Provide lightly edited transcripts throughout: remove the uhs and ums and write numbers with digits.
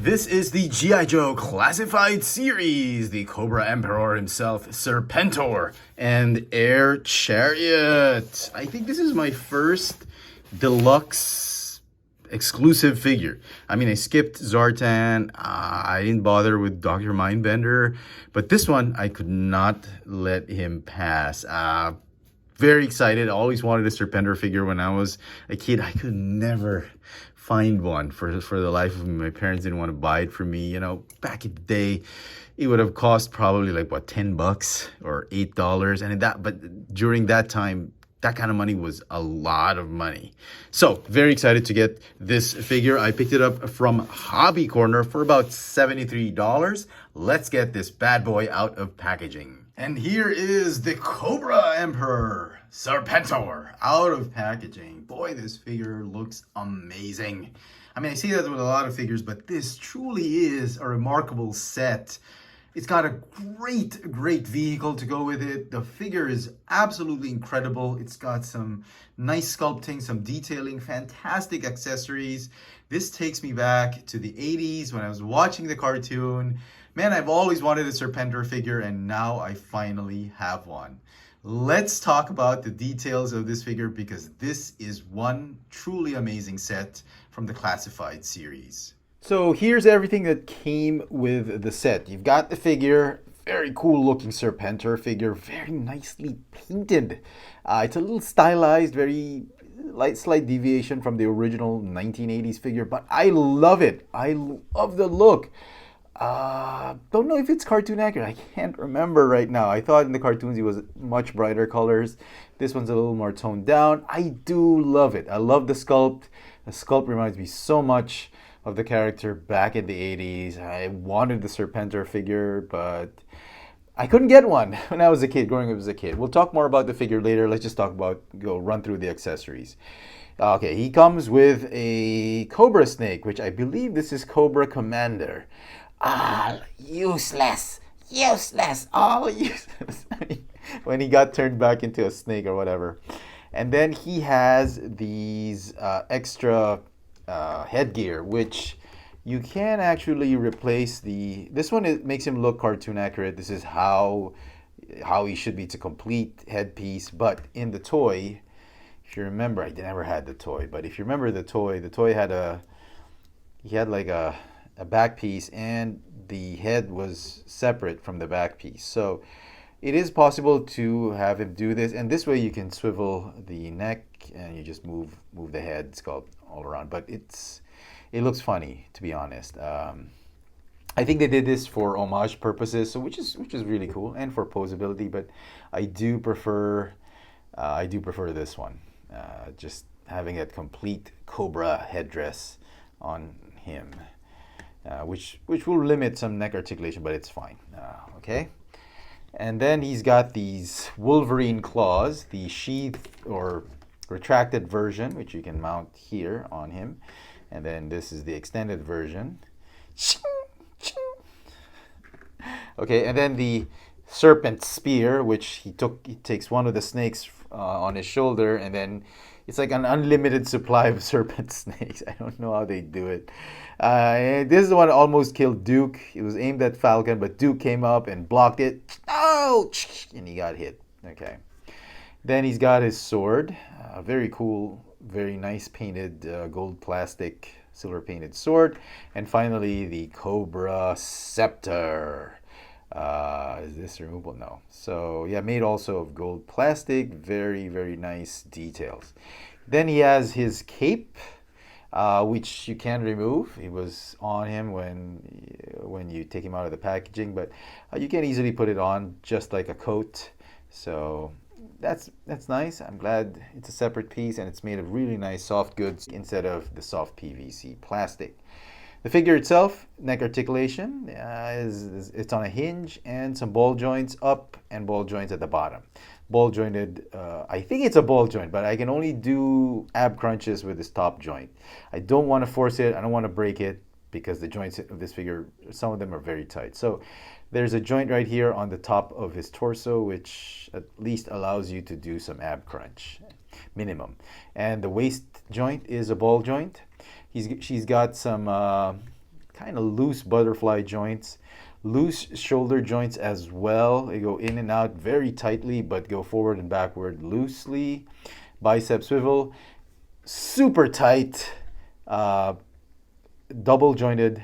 This is the G.I. Joe Classified Series, the Cobra Emperor himself, Serpentor, and Air Chariot. I think this is my first deluxe exclusive figure. I mean, I skipped Zartan, I didn't bother with Dr. Mindbender, but this one, I could not let him pass. Very excited. I always wanted a Serpentor figure when I was a kid. I could never find one for the life of me. My parents didn't want to buy it for me. You know, back in the day, it would have cost probably like what, $10 or $8, and but during that time, that kind of money was a lot of money. So very excited to get this figure. I picked it up from Hobby Corner for about $73. Let's get this bad boy out of packaging. And here is the Cobra Emperor, Serpentor, out of packaging. Boy, this figure looks amazing. I mean, I see that with a lot of figures, but this truly is a remarkable set. It's got a great vehicle to go with it. The figure is absolutely incredible. It's got some nice sculpting, some detailing, fantastic accessories. This takes me back to the 80s when I was watching the cartoon. Man, I've always wanted a Serpentor figure, and now I finally have one. Let's talk about the details of this figure, because this is one truly amazing set from the Classified series. So here's everything that came with the set. You've got the figure, very cool looking Serpentor figure, very nicely painted. It's a little stylized, very slight deviation from the original 1980s figure, but I love it. I love the look. Don't know if it's cartoon accurate. I can't remember right now. I thought in the cartoons he was much brighter colors. This one's a little more toned down. I do love it. I love the sculpt. The sculpt reminds me so much of the character back in the 80s. I wanted the Serpentor figure, but I couldn't get one when I was a kid, growing up as a kid. We'll talk more about the figure later. Let's just run through the accessories. Okay, he comes with a Cobra snake, which I believe this is Cobra Commander. Useless, all useless. When he got turned back into a snake or whatever. And then he has these extra headgear, which you can actually replace this one. It makes him look cartoon accurate. This is how he should be to complete headpiece. But in the toy, if you remember, I never had the toy, but if you remember the toy had like a back piece, and the head was separate from the back piece. So it is possible to have him do this, and this way you can swivel the neck and you just move the head sculpt all around. But it looks funny, to be honest. I think they did this for homage purposes, so which is really cool, and for posability. But I do prefer this one, just having that complete Cobra headdress on him. Which will limit some neck articulation, but it's fine. Okay. And then he's got these Wolverine claws, the sheath or retracted version, which you can mount here on him. And then this is the extended version. Okay, and then the serpent spear, which he takes one of the snakes on his shoulder, and then it's like an unlimited supply of serpent snakes. I don't know how they do it. This is the one that almost killed Duke. It was aimed at Falcon, but Duke came up and blocked it. Oh! And he got hit. Okay. Then he's got his sword. Very cool, very nice painted gold plastic, silver painted sword. And finally, the Cobra Scepter. Is this removable? No. So yeah, made also of gold plastic. Very nice details. Then he has his cape, which you can remove. It was on him when you take him out of the packaging, but you can easily put it on just like a coat. So that's nice. I'm glad it's a separate piece, and it's made of really nice soft goods instead of the soft PVC plastic. The figure itself, neck articulation, it's on a hinge and some ball joints up and ball joints at the bottom. Ball jointed, I think it's a ball joint, but I can only do ab crunches with this top joint. I don't want to force it. I don't want to break it, because the joints of this figure, some of them are very tight. So there's a joint right here on the top of his torso, which at least allows you to do some ab crunch, minimum. And the waist joint is a ball joint. She's got some kind kind of loose butterfly joints, loose shoulder joints as well. They go in and out very tightly, but go forward and backward loosely. Bicep swivel, super tight, double jointed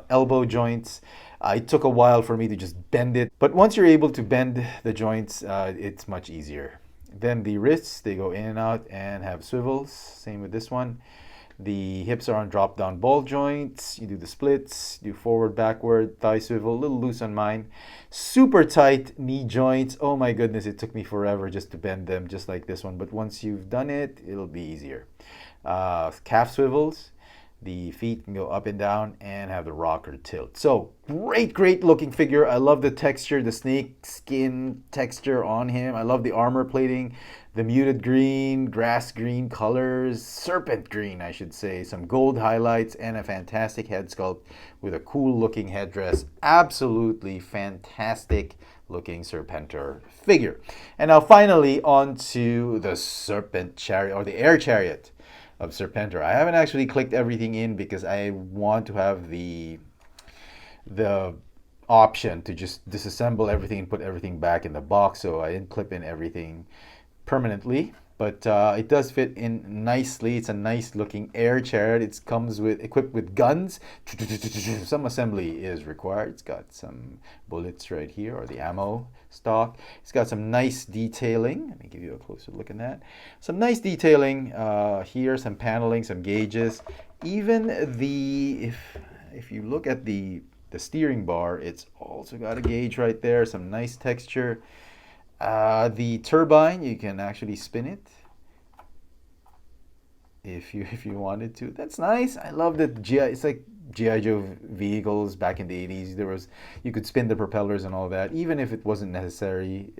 elbow joints. It took a while for me to just bend it, but once you're able to bend the joints, it's much easier. Then the wrists, they go in and out and have swivels. Same with this one. The hips are on drop down ball joints. You do the splits, do forward, backward, thigh swivel, a little loose on mine. Super tight knee joints. Oh my goodness, it took me forever just to bend them, just like this one. But once you've done it, it'll be easier. Calf swivels. The feet can go up and down and have the rocker tilt. So great looking figure. I love the texture, the snake skin texture on him. I love the armor plating, the muted green, grass green colors, serpent green, I should say, some gold highlights, and a fantastic head sculpt with a cool looking headdress. Absolutely fantastic looking Serpentor figure. And now finally on to the Serpent Chariot, or the Air Chariot of Serpentor. I haven't actually clicked everything in because I want to have the option to just disassemble everything and put everything back in the box, so I didn't clip in everything permanently, but it does fit in nicely. It's a nice looking air chariot. It comes equipped with guns. Some assembly is required. It's got some bullets right here, or the ammo stock. It's got some nice detailing. Let me give you a closer look at that. Some nice detailing here, some paneling, some gauges. Even if you look at the steering bar, it's also got a gauge right there, some nice texture. The turbine, you can actually spin it if you wanted to. That's nice. I love that it's like G.I.Joe vehicles back in the 80s. You could spin the propellers and all that, even if it wasn't necessary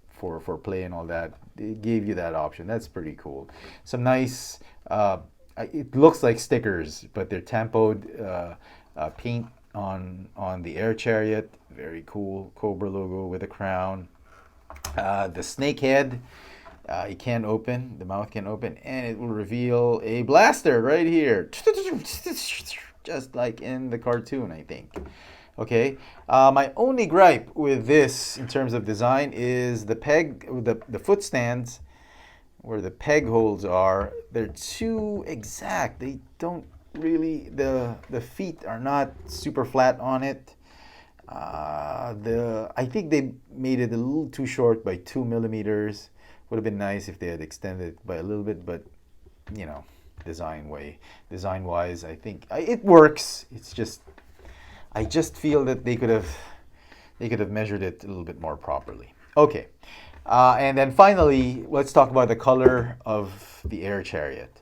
for play and all that. It gave you that option. That's pretty cool. Some nice, it looks like stickers, but they're tampoed paint on the air chariot. Very cool. Cobra logo with a crown. The snake head, it can open, the mouth can open, and it will reveal a blaster right here, just like in the cartoon, I think. Okay, my only gripe with this in terms of design is the peg, the foot stands where the peg holes are. They're too exact. They don't really, the feet are not super flat on it. I think they made it a little too short by 2 millimeters. Would have been nice if they had extended it by a little bit, but you know, design wise, I think it works. It's just, I just feel that they could have measured it a little bit more properly. Okay, and then finally, let's talk about the color of the air chariot.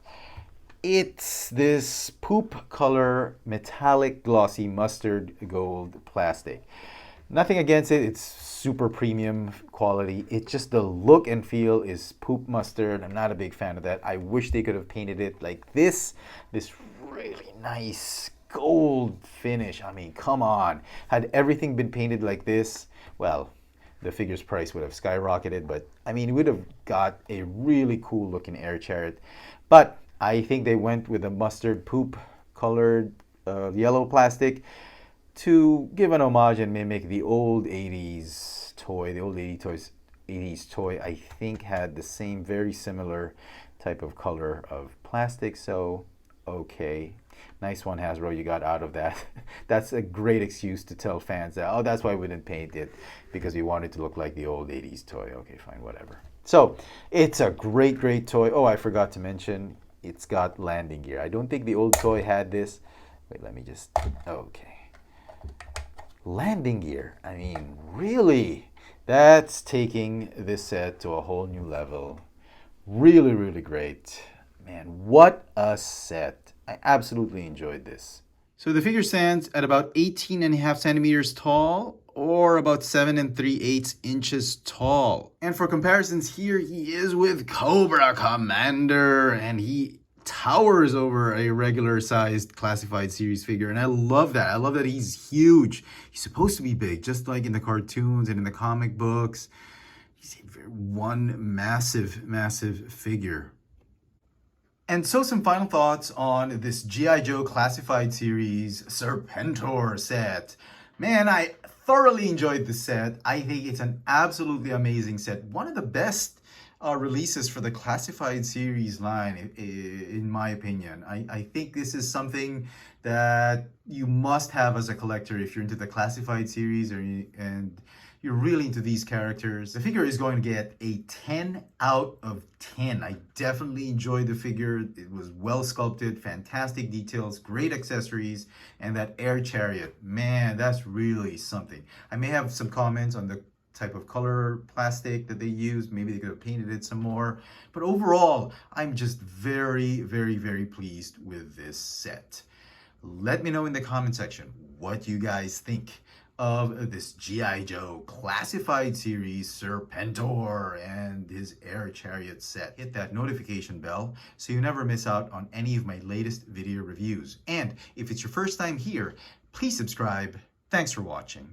It's this poop color, metallic glossy mustard gold plastic. Nothing against it. It's super premium quality. It's just the look and feel is poop mustard. I'm not a big fan of that. I wish they could have painted it like this really nice gold finish. I mean, come on. Had everything been painted like this, well, the figure's price would have skyrocketed, but I mean, it would have got a really cool looking air chariot. But I think they went with a mustard poop colored yellow plastic to give an homage and mimic the old 80s toy. The old 80s toy, I think, had the same very similar type of color of plastic. So, okay. Nice one, Hasbro, you got out of that. That's a great excuse to tell fans that, oh, that's why we didn't paint it, because we wanted to look like the old 80s toy. Okay, fine, whatever. So, it's a great toy. Oh, I forgot to mention, it's got landing gear. I don't think the old toy had this. Wait, let me just, okay. Landing gear. I mean, really? That's taking this set to a whole new level. Really great. Man, what a set. I absolutely enjoyed this. So the figure stands at about 18.5 centimeters tall, or about 7 3/8 inches tall. And for comparisons, here he is with Cobra Commander, and he towers over a regular sized classified series figure, and I love that. I love that he's huge. He's supposed to be big, just like in the cartoons and in the comic books. He's one massive figure. And so some final thoughts on this G.I. Joe Classified Series Serpentor set. Man, I thoroughly enjoyed the set. I think it's an absolutely amazing set. One of the best releases for the Classified Series line, in my opinion. I think this is something that you must have as a collector if you're into the Classified Series and you're really into these characters. The figure is going to get a 10 out of 10. I definitely enjoyed the figure. It was well sculpted, fantastic details, great accessories, and that air chariot, man, that's really something. I may have some comments on the type of color plastic that they used. Maybe they could have painted it some more. But overall, I'm just very, very, very pleased with this set. Let me know in the comment section what you guys think of this G.I. Joe Classified Series Serpentor and his Air Chariot set. Hit that notification bell so you never miss out on any of my latest video reviews. And if it's your first time here, please subscribe. Thanks for watching.